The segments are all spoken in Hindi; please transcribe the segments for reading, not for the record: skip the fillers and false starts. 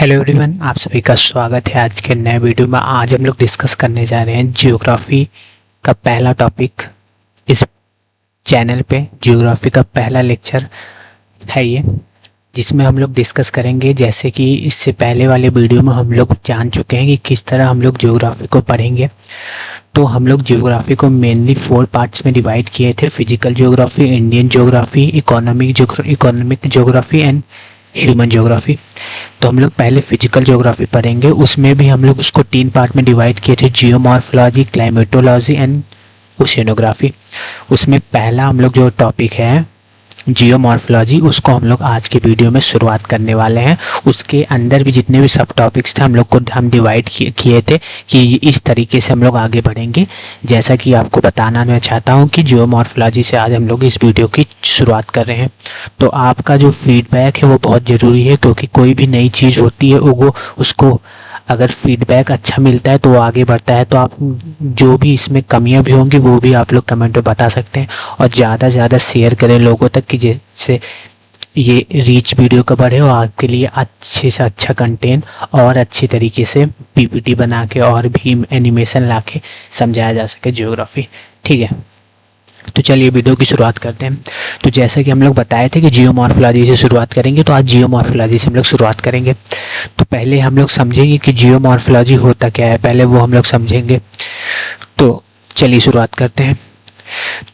हेलो एवरीवन, आप सभी का स्वागत है आज के नए वीडियो में। आज हम लोग डिस्कस करने जा रहे हैं ज्योग्राफी का पहला टॉपिक। इस चैनल पे ज्योग्राफी का पहला लेक्चर है ये, जिसमें हम लोग डिस्कस करेंगे। जैसे कि इससे पहले वाले वीडियो में हम लोग जान चुके हैं कि किस तरह हम लोग ज्योग्राफी को पढ़ेंगे। तो हम लोग ज्योग्राफी को मेनली 4 पार्ट्स में डिवाइड किए थे: physical geography, Indian geography, economic geography and human geography. तो हम लोग पहले फिजिकल ज्योग्राफी पढ़ेंगे। उसमें भी हम लोग उसको 3 पार्ट में डिवाइड किए थे: जियोमॉर्फोलॉजी, क्लाइमेटोलॉजी एंड ओशियनोग्राफी। उसमें पहला हम लोग जो टॉपिक है जियोमॉर्फोलॉजी, उसको हम लोग आज के वीडियो में शुरुआत करने वाले हैं। उसके अंदर भी जितने भी सब टॉपिक्स थे हम डिवाइड किए थे कि इस तरीके से हम लोग आगे बढ़ेंगे। जैसा कि आपको बताना मैं चाहता हूं कि जियोमॉर्फोलॉजी से आज हम लोग इस वीडियो की शुरुआत कर रहे हैं। तो आपका जो फीडबैक है वो बहुत ज़रूरी है, क्योंकि कोई भी नई चीज़ होती है वो उसको अगर फीडबैक अच्छा मिलता है तो वो आगे बढ़ता है। तो आप जो भी इसमें कमियां भी होंगी वो भी आप लोग कमेंट में बता सकते हैं, और ज़्यादा से ज़्यादा शेयर करें लोगों तक कि जैसे ये रीच वीडियो का बढ़े और आपके लिए अच्छे से अच्छा कंटेंट और अच्छी तरीके से पीपीटी बना के और भी एनिमेशन ला के समझाया जा सके ज्योग्राफी। ठीक है, तो चलिए वीडियो की शुरुआत करते हैं। तो जैसा कि हम लोग बताए थे कि जियोमॉर्फोलॉजी से शुरुआत करेंगे, तो आज जियोमॉर्फोलॉजी से हम लोग शुरुआत करेंगे। तो पहले हम लोग समझेंगे कि जियोमॉर्फोलॉजी होता क्या है, पहले वो हम लोग समझेंगे। तो चलिए शुरुआत करते हैं।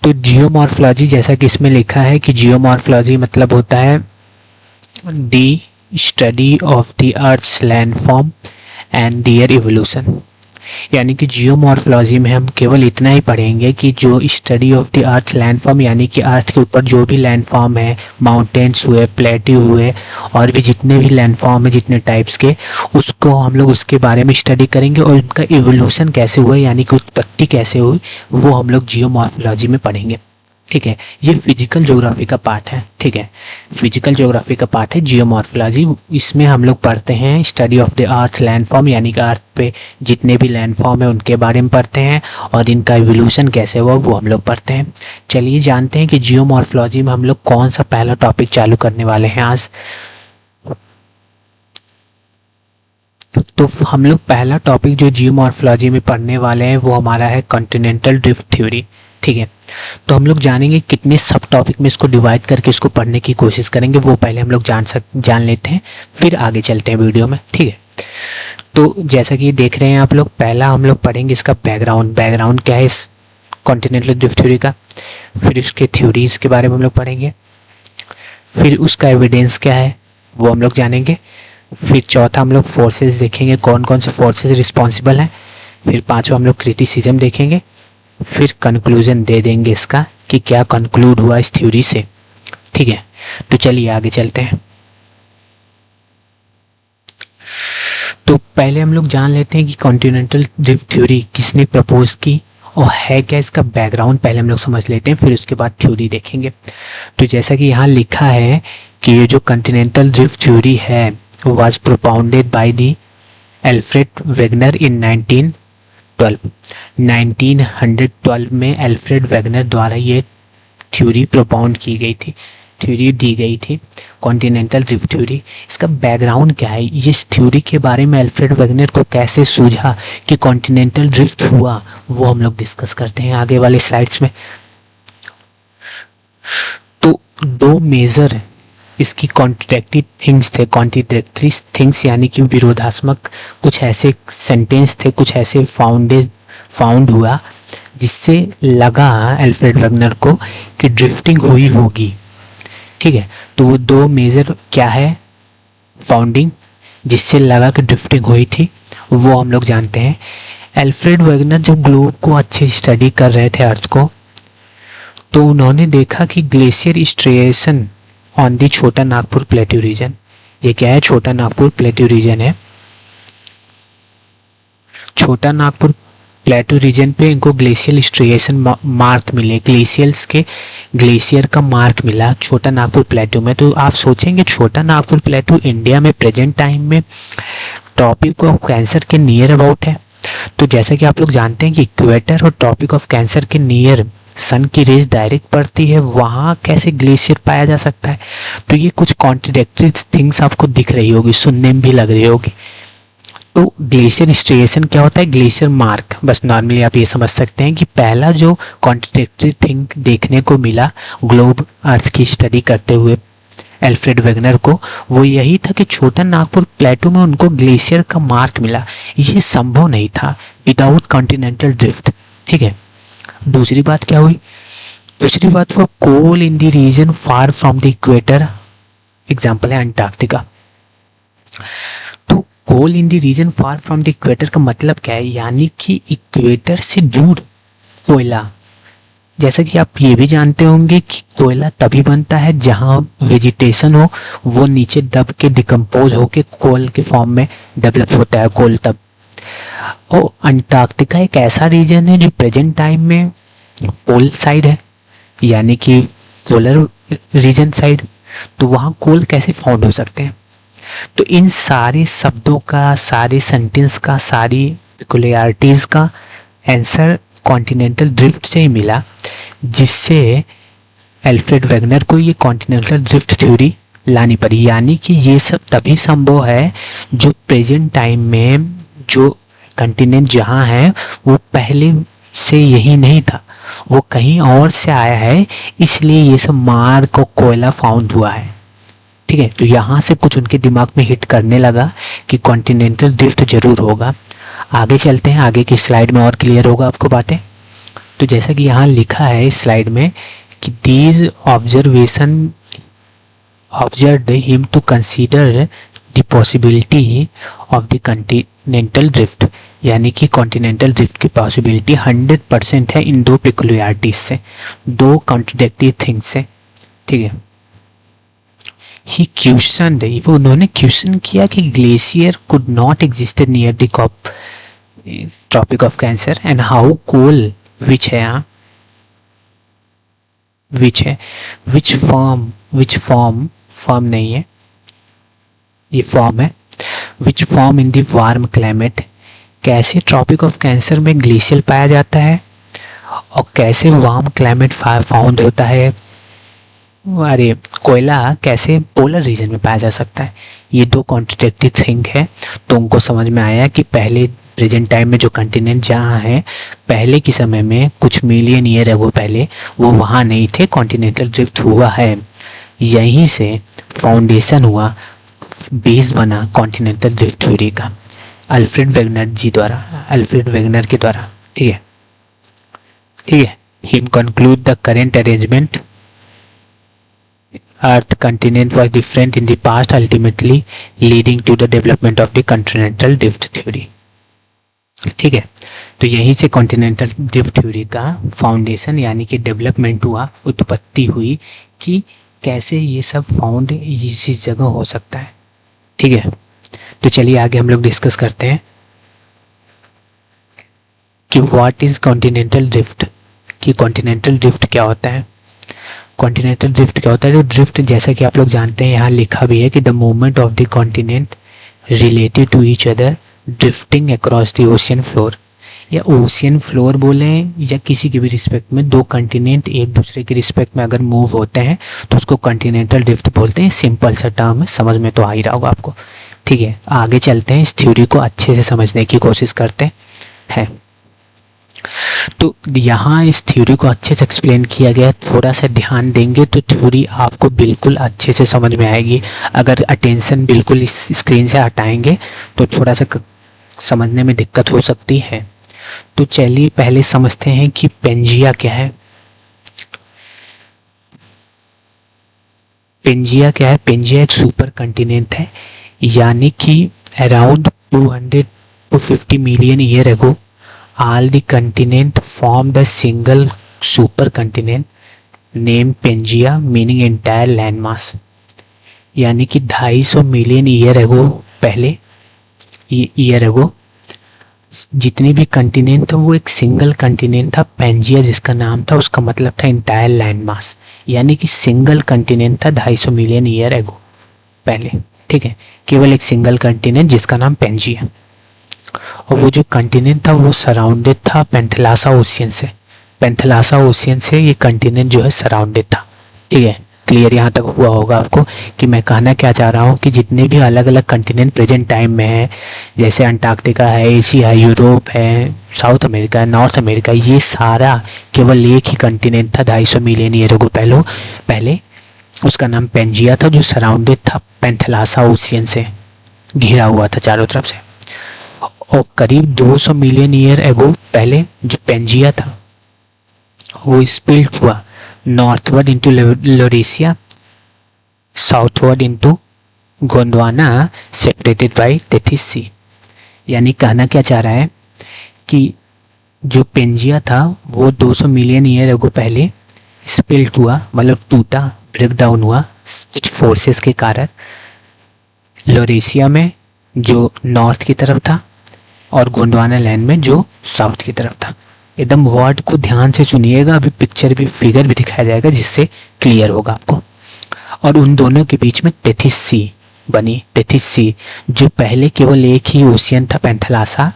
तो जियोमॉर्फोलॉजी, जैसा कि इसमें लिखा है कि जियोमॉर्फोलॉजी मतलब होता है the study of the earth's landform and their evolution. यानी कि जियोमॉर्फोलॉजी में हम केवल इतना ही पढ़ेंगे कि जो study of the earth landform, यानी कि अर्थ के ऊपर जो भी लैंडफॉर्म है, माउंटेन्स हुए, प्लेट्यू हुए, और भी जितने भी लैंडफॉर्म है जितने टाइप्स के, उसको हम लोग उसके बारे में स्टडी करेंगे। और उनका इवोल्यूशन कैसे हुआ, यानी कि उत्पत्ति कैसे हुई, वो हम लोग जियोमॉर्फोलॉजी में पढ़ेंगे। ठीक है, ये फिजिकल ज्योग्राफी का पार्ट है। ठीक है, फिजिकल ज्योग्राफी का पार्ट है जियोमॉर्फोलॉजी। इसमें हम लोग पढ़ते हैं study of the earth landform, यानी कि अर्थ पे जितने भी लैंडफॉर्म है उनके बारे में पढ़ते हैं, और इनका इवोल्यूशन कैसे हुआ वो हम लोग पढ़ते हैं। चलिए जानते हैं कि जियोमॉर्फोलॉजी में हम लोग कौन सा पहला टॉपिक चालू करने वाले हैं आज। तो हम लोग पहला टॉपिक जो जियोमॉर्फोलॉजी में पढ़ने वाले हैं वो हमारा है कॉन्टिनेंटल ड्रिफ्ट थ्योरी। ठीक है, तो हम लोग जानेंगे कितने सब टॉपिक में इसको डिवाइड करके इसको पढ़ने की कोशिश करेंगे, वो पहले हम लोग जान लेते हैं, फिर आगे चलते हैं वीडियो में। ठीक है, तो जैसा कि देख रहे हैं आप लोग, पहला हम लोग पढ़ेंगे इसका बैकग्राउंड क्या है इस कॉन्टिनेंटल ड्रिफ्ट थ्योरी का। फिर उसके थ्योरीज के बारे में हम लोग पढ़ेंगे। फिर उसका एविडेंस क्या है वो हम लोग जानेंगे। फिर चौथा हम लोग फोर्सेस देखेंगे, कौन कौन से फोर्सेस रिस्पॉन्सिबल हैं। फिर पांचवा हम लोग क्रिटिसिज्म देखेंगे। फिर कंक्लूजन दे देंगे इसका कि क्या कंक्लूड हुआ इस थ्योरी से। ठीक है, तो चलिए आगे चलते हैं। तो पहले हम लोग जान लेते हैं कि कॉन्टिनेंटल ड्रिफ्ट थ्योरी किसने प्रपोज की और है क्या, इसका बैकग्राउंड पहले हम लोग समझ लेते हैं, फिर उसके बाद थ्योरी देखेंगे। तो जैसा कि यहाँ लिखा है कि ये जो कॉन्टिनेंटल ड्रिफ्ट थ्योरी है was propounded by the Alfred Wegener in 1912 में एल्फ्रेड वेगनर द्वारा ये थ्योरी प्रोपाउंड की गई थी, थ्योरी दी गई थी, कॉन्टिनेंटल ड्रिफ्ट थ्योरी। इसका बैकग्राउंड क्या है, इस थ्योरी के बारे में एल्फ्रेड वेगनर को कैसे सूझा कि कॉन्टिनेंटल ड्रिफ्ट हुआ, वो हम लोग डिस्कस करते हैं आगे वाले स्लाइड्स में। तो दो मेजर इसकी कॉन्ट्रडिक्टरी थिंग्स यानी कि विरोधात्मक कुछ ऐसे सेंटेंस थे, कुछ ऐसे फाउंड हुआ जिससे लगा एल्फ्रेड वेगनर को कि ड्रिफ्टिंग हुई होगी। ठीक है, तो वो दो मेजर क्या है फाउंडिंग जिससे लगा कि ड्रिफ्टिंग हुई थी, वो हम लोग जानते हैं। एल्फ्रेड वेगनर जब ग्लोब को अच्छे स्टडी कर रहे थे अर्थ को, तो उन्होंने देखा कि glacier स्ट्रेशन on the Chota Nagpur plateau region. ये क्या है, छोटा नागपुर प्लेट्यू रीजन है। छोटा नागपुर प्लेट्यू रीजन पे इनको ग्लेशियल स्ट्रिएशन मार्क मिले, ग्लेशियर का मार्क मिला छोटा नागपुर प्लेट्यू में। तो आप सोचेंगे छोटा नागपुर प्लेट्यू इंडिया में प्रेजेंट टाइम में ट्रॉपिक ऑफ कैंसर के नियर अबाउट है। तो जैसा कि आप लोग जानते हैं कि इक्वेटर और ट्रॉपिक ऑफ कैंसर के नियर सन की रेज डायरेक्ट पड़ती है वहाँ कैसे ग्लेशियर पाया जा सकता है। तो ये कुछ कॉन्ट्रडिक्टरी थिंग्स आपको दिख रही होगी, सुनने में भी लग रही होगी। तो ग्लेशियर स्ट्रिएशन क्या होता है, ग्लेशियर मार्क। बस नॉर्मली आप ये समझ सकते हैं कि पहला जो कॉन्ट्रडिक्टरी थिंग देखने को मिला ग्लोब अर्थ की स्टडी करते हुए एल्फ्रेड वेगनर को, वो यही था कि छोटा नागपुर प्लेटो में उनको ग्लेशियर का मार्क मिला। ये संभव नहीं था विदाउट कॉन्टिनेंटल ड्रिफ्ट। ठीक है, दूसरी बात क्या हुई, दूसरी बात हुआ coal in the region far from the equator, example है अंटार्कटिका। तो coal in the region far from the equator का मतलब क्या है, यानी कि इक्वेटर से दूर कोयला। जैसा कि आप ये भी जानते होंगे कि कोयला तभी बनता है जहाँ वेजिटेशन हो, वो नीचे दब के डिकम्पोज होके कोल के फॉर्म में डेवलप होता है कोल तब। और अंटार्कटिका एक ऐसा रीजन है जो प्रेजेंट टाइम में पोल साइड है, यानी कि पोलर रीजन साइड। तो वहाँ कोल कैसे फाउंड हो सकते हैं। तो इन सारे शब्दों का, सारे सेंटेंस का, सारी पेक्युलियरिटीज का आंसर कॉन्टिनेंटल ड्रिफ्ट से ही मिला, जिससे एल्फ्रेड वेगनर को ये कॉन्टिनेंटल ड्रिफ्ट थ्योरी लानी पड़ी। यानी कि ये सब तभी संभव है जो प्रेजेंट टाइम में जो कंटिनेंट जहाँ है वो पहले से यही नहीं था, वो कहीं और से आया है, इसलिए ये सब मार्क और कोयला फाउंड हुआ है। ठीक है, तो यहाँ से कुछ उनके दिमाग में हिट करने लगा कि कॉन्टिनेंटल ड्रिफ्ट जरूर होगा। आगे चलते हैं, आगे की स्लाइड में और क्लियर होगा आपको बातें। तो जैसा कि यहाँ लिखा है इस स्लाइड में कि these observation observed him to consider the possibility of the continental drift, यानी कि कॉन्टिनेंटल ड्रिफ्ट की पॉसिबिलिटी 100% है इन दो पेक्युलियरिटीज से, दो कॉन्ट्रडिक्टरी थिंग्स से। ठीक है, ही क्वेश्चनड, वो उन्होंने क्वेश्चन किया कि glacier could not existed near the Tropic of Cancer and how coal which है यहाँ विच फॉर्म नहीं है, ये फॉर्म है, which form in the warm climate, कैसे ट्रॉपिक ऑफ कैंसर में ग्लेशियर पाया जाता है और कैसे वार्म क्लाइमेट फाउंड होता है, अरे कोयला कैसे पोलर रीजन में पाया जा सकता है। ये दो कॉन्ट्रडिक्टरी थिंग है। तो उनको समझ में आया कि पहले प्रेजेंट टाइम में जो कंटिनेंट जहाँ है, पहले के समय में कुछ मिलियन ईयर अगो पहले वो वहाँ नहीं थे, कॉन्टिनेंटल ड्रिफ्ट हुआ है। यहीं से फाउंडेशन हुआ, बेस बना कॉन्टिनेंटल ड्रिफ्ट थ्योरी का एल्फ्रेड वेगनर के द्वारा। ठीक है, him conclude the current arrangement Earth continent was different in the past, ultimately leading to the development of the continental drift theory. ठीक है, तो यहीं से कॉन्टिनेंटल ड्रिफ्ट थ्योरी का फाउंडेशन यानी कि डेवलपमेंट हुआ, उत्पत्ति हुई कि कैसे ये सब फाउंड इसी जगह हो सकता है। ठीक है, तो चलिए आगे हम लोग डिस्कस करते हैं कि व्हाट इज कॉन्टिनेंटल ड्रिफ्ट, कि कॉन्टिनेंटल ड्रिफ्ट क्या होता है। कॉन्टिनेंटल ड्रिफ्ट क्या होता है, जो ड्रिफ्ट जैसा कि आप लोग जानते हैं यहाँ लिखा भी है कि the movement of the continent related to each other drifting across the ocean floor, या ओशियन फ्लोर बोलें या किसी के भी रिस्पेक्ट में दो कॉन्टिनेंट एक दूसरे के रिस्पेक्ट में अगर मूव होते हैं तो उसको कॉन्टिनेंटल ड्रिफ्ट बोलते हैं। सिंपल सा टर्म है, समझ में तो आ ही रहा होगा आपको। ठीक है, आगे चलते हैं, इस थ्योरी को अच्छे से समझने की कोशिश करते हैं। तो यहाँ इस थ्योरी को अच्छे से एक्सप्लेन किया गया, थोड़ा सा ध्यान देंगे तो थ्योरी आपको बिल्कुल अच्छे से समझ में आएगी। अगर अटेंशन बिल्कुल इस स्क्रीन से हटाएंगे तो थोड़ा सा समझने में दिक्कत हो सकती है। तो चलिए पहले समझते हैं कि पेंजिया क्या है। पेंजिया क्या है, पेंजिया एक सुपर कंटिनेंट है, यानी कि around 250 million year ago all the continent formed a single supercontinent named Pangaea, meaning entire landmass। यानी कि 250 मिलियन ईयर अगो, पहले ईयर अगो जितने भी कंटिनेंट था वो एक सिंगल कंटिनेंट था, पेंजिया जिसका नाम था, उसका मतलब था इंटायर लैंड मास, यानी कि सिंगल कंटिनेंट था 250 मिलियन ईयर अगो पहले। ठीक है, केवल एक सिंगल कंटिनेंट जिसका नाम पेंजिया, और वो जो कंटिनेंट था वो सराउंडेड था पेंथलासा ओशियन से। पेंथलासा ओशियन से ये कंटिनेंट जो है सराउंडेड था। ठीक है, क्लियर यहाँ तक हुआ होगा आपको कि मैं कहना क्या चाह रहा हूँ कि जितने भी अलग अलग कंटिनेंट प्रेजेंट टाइम में है, जैसे अंटार्कटिका है, एशिया है, यूरोप है, साउथ अमेरिका है, नॉर्थ अमेरिका, ये सारा केवल एक ही कंटिनेंट था 250 मिलियन ईयर को पहले। उसका नाम पेंजिया था, जो सराउंडेड था पेंथलासा ओशियन से, घिरा हुआ था चारों तरफ से। और करीब 200 मिलियन ईयर एगो पहले जो पेंजिया था वो स्पिल्ट हुआ northward into Laurasia, southward into Gondwana, separated by Tethys sea. यानी कहना क्या चाह रहा है कि जो पेंजिया था वो 200 मिलियन ईयर एगो पहले स्पिल्ट हुआ, मतलब टूटा, ब्रेक डाउन हुआ कुछ फोर्सेस के कारण, लॉरेशिया में जो नॉर्थ की तरफ था और गोंडवाना लैंड में जो साउथ की तरफ था। एकदम वर्ड को ध्यान से सुनिएगा, अभी पिक्चर भी, फिगर भी दिखाया जाएगा जिससे क्लियर होगा आपको। और उन दोनों के बीच में टेथिस सी बनी, टेथिस सी, जो पहले केवल एक ही ओशियन था पेंथलासा।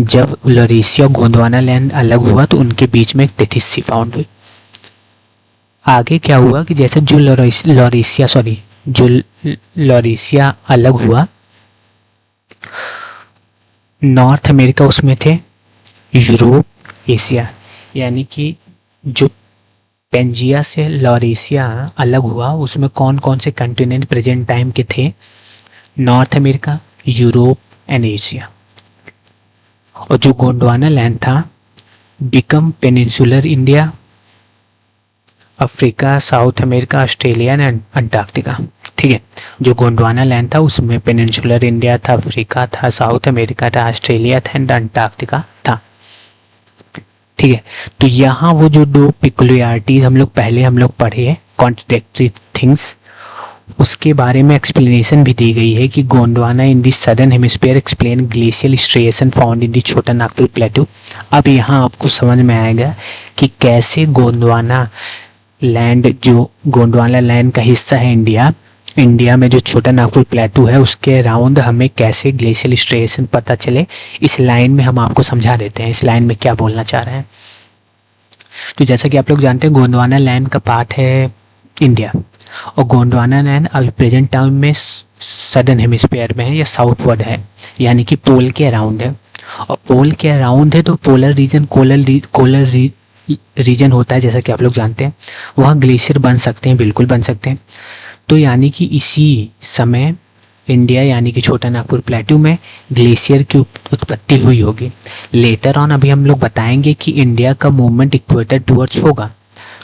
जब लॉरेशिया गोंडवाना लैंड अलग हुआ तो उनके बीच में एक टेथिस सी फाउंड हुई। आगे क्या हुआ कि जैसे जो लॉरेशिया अलग हुआ, नॉर्थ अमेरिका उसमें थे, यूरोप, एशिया, यानी कि जो पेंजिया से लॉरेशिया अलग हुआ उसमें कौन कौन से कंटिनेंट प्रेजेंट टाइम के थे? North America, Europe and Asia. और जो गोंडवाना लैंड था become peninsular India, Africa, south America, Australia and Antarctica. ठीक है, जो गोंडवाना लैंड था उसमें पेनिनसुलर इंडिया था, अफ्रीका था, साउथ अमेरिका था, ऑस्ट्रेलिया था एंड अंटार्कटिका था। ठीक है, तो यहाँ वो जो दो पिकुलियरिटीज हम लोग पढ़े हैं, कॉन्ट्रडिक्टरी थिंग्स, उसके बारे में एक्सप्लेनेशन भी दी गई है कि Gondwana in the southern hemisphere explain glacial striation found in the Chota Nagpur प्लेटू। अब यहाँ आपको समझ में आएगा कि कैसे गोंडवाना लैंड, जो गोंडवाना लैंड का हिस्सा है इंडिया में जो छोटा नागपुर प्लेटू है उसके अराउंड हमें कैसे ग्लेशियल स्ट्रेशन पता चले। इस लाइन में हम आपको समझा देते हैं इस लाइन में क्या बोलना चाह रहे हैं। तो जैसा कि आप लोग जानते हैं गोंडवाना लैंड का पार्ट है इंडिया, और गोंडवाना लैंड अभी प्रेजेंट टाइम में सदर्न हेमिस्फीयर में है या साउथवर्ड है, यानी कि पोल के अराउंड है। और पोल के अराउंड है तो पोलर रीजन होता है, जैसा कि आप लोग जानते हैं, वहाँ ग्लेशियर बन सकते हैं, बिल्कुल बन सकते हैं। तो यानी कि इसी समय इंडिया यानी कि छोटा नागपुर प्लेटू में ग्लेशियर की उत्पत्ति हुई होगी। लेटर ऑन अभी हम लोग बताएंगे कि इंडिया का मूवमेंट इक्वेटर टुवर्ड्स होगा,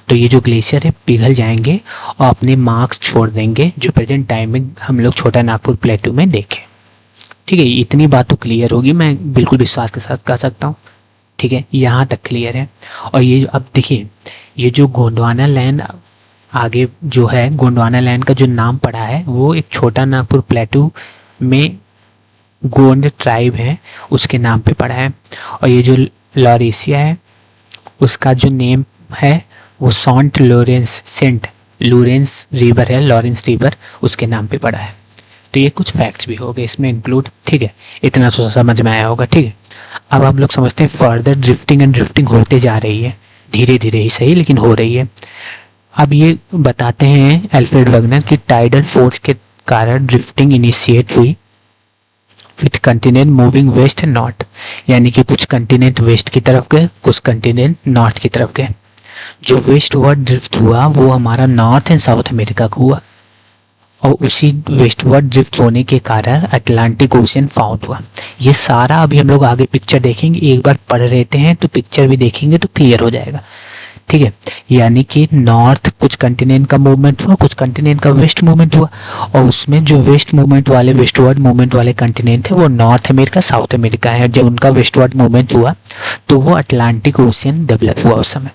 तो ये जो ग्लेशियर है पिघल जाएंगे और अपने मार्क्स छोड़ देंगे, जो प्रेजेंट टाइम में हम लोग छोटा नागपुर प्लेटू में देखें। ठीक है, इतनी बात तो क्लियर होगी, मैं बिल्कुल विश्वास के साथ कह सकता हूँ। ठीक है, यहाँ तक क्लियर है। और ये अब देखिए, ये जो गोंडवाना लैंड आगे जो है, गोंडवाना लैंड का जो नाम पड़ा है वो एक छोटा नागपुर प्लेटू में गोंड ट्राइब है उसके नाम पे पड़ा है। और ये जो लॉरेशिया है उसका जो नेम है वो सेंट लॉरेंस रिवर है, लॉरेंस रिवर उसके नाम पे पड़ा है। तो ये कुछ फैक्ट्स भी हो गए इसमें इंक्लूड। ठीक है, इतना तो समझ में आया होगा। ठीक है, अब हम लोग समझते हैं फर्दर ड्रिफ्टिंग होते जा रही है, धीरे धीरे ही सही लेकिन हो रही है। अब ये बताते हैं अल्फ्रेड वेगनर कि टाइडल फोर्स के कारण ड्रिफ्टिंग इनिशिएट हुई with continent moving west and north, यानी कि कुछ कंटिनेंट वेस्ट की तरफ गए, कुछ कंटिनेंट नॉर्थ की तरफ गए। जो वेस्ट वर्ड ड्रिफ्ट हुआ वो हमारा नॉर्थ एंड साउथ अमेरिका का हुआ, और उसी वेस्टवर्ड ड्रिफ्ट होने के कारण अटलांटिक ओशियन फाउंड हुआ। ये सारा अभी हम लोग आगे पिक्चर देखेंगे, एक बार पढ़ लेते हैं तो पिक्चर भी देखेंगे तो क्लियर हो जाएगा। ठीक है, यानी कि नॉर्थ कुछ कंटिनेंट का मूवमेंट हुआ, कुछ कंटिनेंट का वेस्ट मूवमेंट हुआ, और उसमें जो वेस्टवर्ड मूवमेंट वाले कंटिनेंट है वो नॉर्थ अमेरिका, साउथ अमेरिका है। जब उनका वेस्टवर्ड मूवमेंट हुआ तो वो अटलांटिक ओशियन डेवलप हुआ उस समय।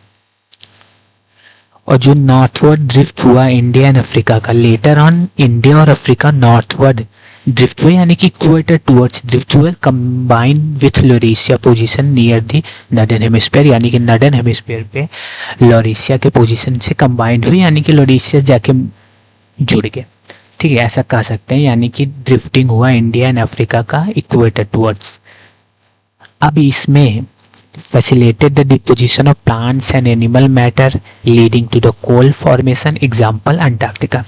और जो नॉर्थवर्ड ड्रिफ्ट हुआ इंडिया एंड अफ्रीका का, लेटर ऑन इंडिया और अफ्रीका नॉर्थवर्ड ड्रिफ्ट हुए, यानी कि इक्वेटर टुवर्ड्स ड्रिफ्ट हुए, combine with Laurasia position near the northern hemisphere, यानी कि नॉर्दर्न हेमिस्फीयर पे लॉरेशिया के पोजीशन से कंबाइंड हुई, यानी कि लॉरेशिया जाके जुड़ गए। ठीक है, ऐसा कह सकते हैं, यानी कि ड्रिफ्टिंग हुआ इंडिया एंड अफ्रीका का इक्वेटर टुवर्ड्स। अब इसमें facilitate the deposition of plants and animal matter leading to the coal formation, example Antarctica.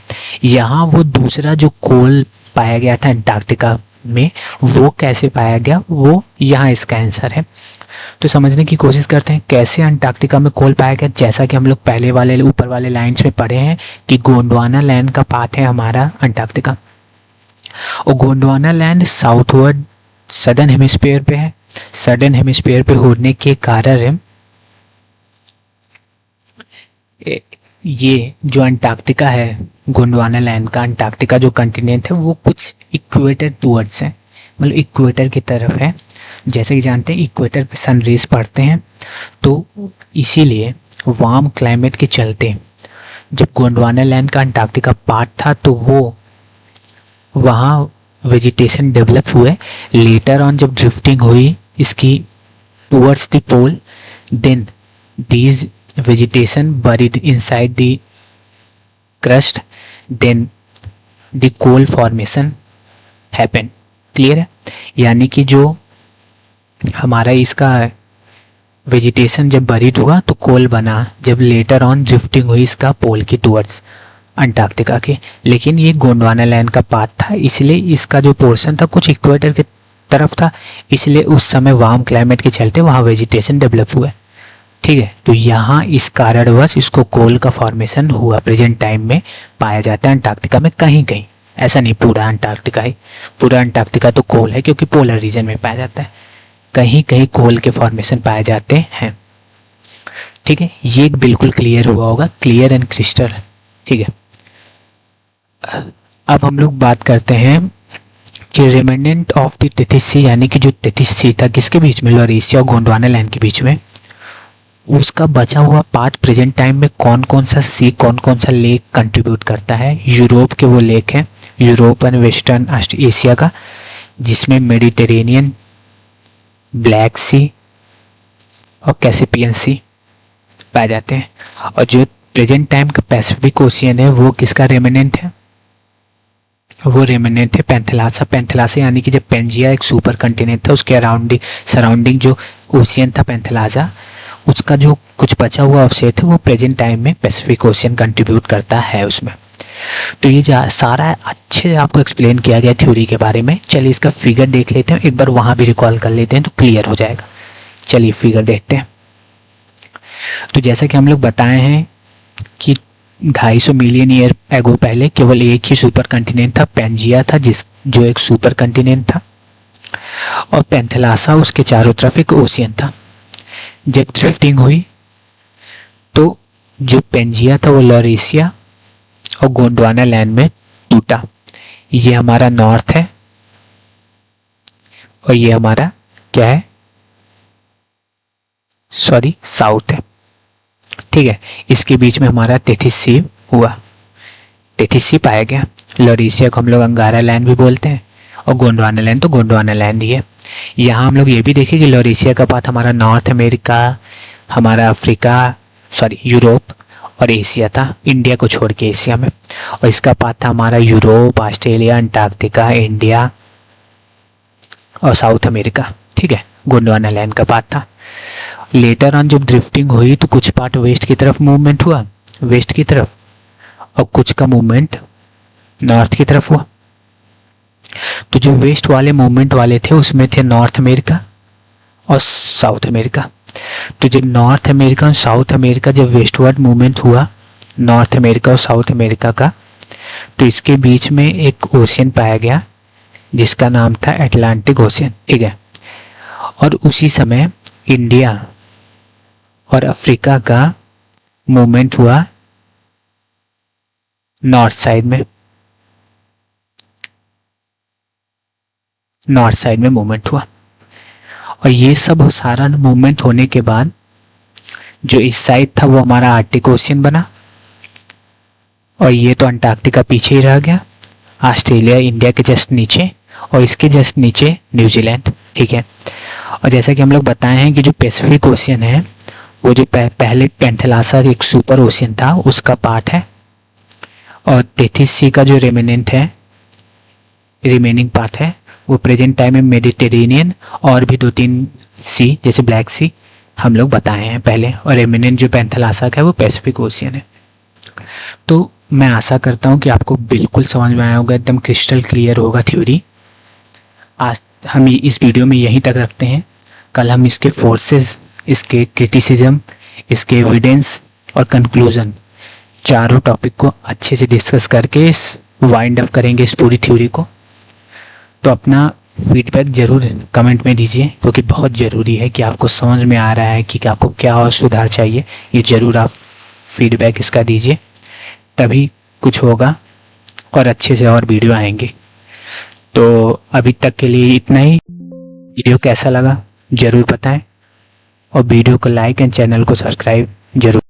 यहाँ वो दूसरा जो कोल पाया गया था अंटार्कटिका में, वो कैसे पाया गया, वो यहाँ इसका आंसर है। तो समझने की कोशिश करते हैं कैसे अंटार्कटिका में कोल पाया गया। जैसा कि हम लोग पहले वाले ऊपर वाले लाइन्स में पढ़े हैं कि गोंडवाना लैंड का पाथ है हमारा अंटार्कटिका, और Gondwana land southward southern hemisphere पे है। सदर्न हेमिस्फीयर पे होने के कारण ये जो अंटार्कटिका है, गोंडवाना लैंड का अंटार्कटिका जो कंटिनेंट है, वो कुछ इक्वेटर टूवर्ड्स है, मतलब इक्वेटर की तरफ है। जैसे कि जानते हैं इक्वेटर पे सन रेज पड़ते हैं, तो इसीलिए वार्म क्लाइमेट के चलते जब गोंडवाना लैंड का अंटार्कटिका पार्ट था तो वो वहाँ वेजिटेशन डेवलप हुए। लेटर ऑन जब ड्रिफ्टिंग हुई इसकी towards the pole, then these vegetation buried inside the crust, then the coal formation happened। Clear है? यानी कि जो हमारा इसका वेजिटेशन जब बरीड हुआ तो कोल बना, जब लेटर ऑन ड्रिफ्टिंग हुई इसका पोल की टूवर्ड्स अंटार्कटिका के। लेकिन ये गोंडवाना लैंड का पाथ था, इसलिए इसका जो पोर्शन था कुछ इक्वेटर की तरफ था, इसलिए उस समय वार्म क्लाइमेट के चलते वहाँ वेजिटेशन डेवलप हुआ। ठीक है, तो यहाँ इस कारणवश इसको कोल का फॉर्मेशन हुआ, प्रेजेंट टाइम में पाया जाता है अंटार्कटिका में कहीं कहीं, ऐसा नहीं पूरा अंटार्कटिका ही, पूरा अंटार्कटिका तो कोल है क्योंकि पोलर रीजन में पाया जाता है, कहीं कहीं कोल के फॉर्मेशन पाए जाते हैं। ठीक है, ये बिल्कुल क्लियर हुआ होगा, क्लियर एंड क्रिस्टल। ठीक है, अब हम लोग बात करते हैं कि remnant of the Tethys sea, यानी कि जो टेथिस सी था किसके बीच में, लॉरेशिया और गोंडवाना लैंड के बीच में, उसका बचा हुआ पार्ट प्रेजेंट टाइम में कौन कौन सा सी, कौन कौन सा लेक कंट्रीब्यूट करता है। यूरोप के वो लेक हैं, यूरोप एंड वेस्टर्न एशिया का, जिसमें मेडिटेरेनियन, ब्लैक सी और कैसिपियन सी पाए जाते हैं। और जो प्रेजेंट टाइम का पैसिफिक ओशियन है वो किसका रेमिनेंट है, वो रेमिनेंट है पैंथेलासा। पैंथेलासा यानी कि जब पेंजिया एक सुपर कंटिनेंट था उसके अराउंडिंग सराउंडिंग जो ओशियन था पैंथेलासा, उसका जो कुछ बचा हुआ अवशेष है वो प्रेजेंट टाइम में पैसिफिक ओशियन कंट्रीब्यूट करता है उसमें। तो ये सारा अच्छे से आपको एक्सप्लेन किया गया थ्योरी के बारे में। चलिए इसका फिगर देख लेते हैं, एक बार वहाँ भी रिकॉल कर लेते हैं तो क्लियर हो जाएगा। चलिए फिगर देखते हैं। तो जैसा कि हम लोग बताए हैं कि 250 मिलियन ईयर एगो पहले केवल एक ही सुपर कंटिनेंट था, पेंजिया था, जो एक सुपर कंटिनेंट था, और पैंथेलासा उसके चारों तरफ एक ओशियन था। जब ड्रिफ्टिंग हुई तो जो पेंजिया था वो लॉरेशिया और गोंडवाना लैंड में टूटा। ये हमारा नॉर्थ है और ये हमारा क्या है, सॉरी साउथ है। ठीक है, इसके बीच में हमारा टेथिस सी हुआ, टेथिस सी पाया गया। लॉरेशिया को हम लोग अंगारा लैंड भी बोलते हैं और गोंडवाना लैंड तो गोंडवाना लैंड ही है। यहाँ हम लोग ये भी देखें कि लॉरेशिया का पाथ हमारा नॉर्थ अमेरिका, हमारा अफ्रीका, सॉरी यूरोप और एशिया था, इंडिया को छोड़ के एशिया में, और इसका पाथ था हमारा यूरोप, ऑस्ट्रेलिया, अंटार्कटिका, इंडिया और साउथ अमेरिका। ठीक है, गोंडवाना लैंड का पाथ था। लेटर ऑन जब ड्रिफ्टिंग हुई तो कुछ पार्ट वेस्ट की तरफ मूवमेंट हुआ, वेस्ट की तरफ, और कुछ का मूवमेंट नॉर्थ की तरफ हुआ। तो जो वेस्ट वाले मूवमेंट वाले थे उसमें थे नॉर्थ अमेरिका और साउथ अमेरिका। तो जब नॉर्थ अमेरिका और साउथ अमेरिका जब वेस्टवर्ड मूवमेंट हुआ, नॉर्थ अमेरिका और साउथ अमेरिका का, तो इसके बीच में एक ओशियन पाया गया जिसका नाम था अटलांटिक ओशियन। ठीक है, और उसी समय इंडिया और अफ्रीका का मूवमेंट हुआ नॉर्थ साइड में, नॉर्थ साइड में मूवमेंट हुआ। और ये सब सारा मूवमेंट होने के बाद जो इस साइड था वो हमारा आर्टिक ओशियन बना, और ये तो अंटार्कटिका पीछे ही रह गया, ऑस्ट्रेलिया इंडिया के जस्ट नीचे, और इसके जस्ट नीचे न्यूजीलैंड। ठीक है, और जैसा कि हम लोग बताए हैं कि जो पैसिफिक ओशियन है वो जो पहले पैंथेलासा एक सुपर ओशियन था उसका पार्ट है, और टेथिस सी का जो रेमिनेंट है, रिमेनिंग पार्ट है, वो प्रेजेंट टाइम में मेडिटेरेनियन और भी 2-3 सी जैसे ब्लैक सी, हम लोग बताए हैं पहले, और एमिनेंट जो पैंथेलासा का है वो पैसिफिक ओशियन है। तो मैं आशा करता हूँ कि आपको बिल्कुल समझ में आया होगा, एकदम क्रिस्टल क्लियर होगा थ्योरी। आज हम इस वीडियो में यहीं तक रखते हैं। कल हम इसके फोर्सेस, इसके क्रिटिसिज्म, इसके एविडेंस और कंक्लूजन, चारों टॉपिक को अच्छे से डिस्कस करके इस वाइंड अप करेंगे इस पूरी थ्योरी को। तो अपना फीडबैक ज़रूर कमेंट में दीजिए, क्योंकि बहुत ज़रूरी है कि आपको समझ में आ रहा है कि आपको क्या और सुधार चाहिए। ये ज़रूर आप फीडबैक इसका दीजिए, तभी कुछ होगा और अच्छे से और वीडियो आएंगे। तो अभी तक के लिए इतना ही। वीडियो कैसा लगा ज़रूर बताएं, और वीडियो को लाइक एंड चैनल को सब्सक्राइब जरूर।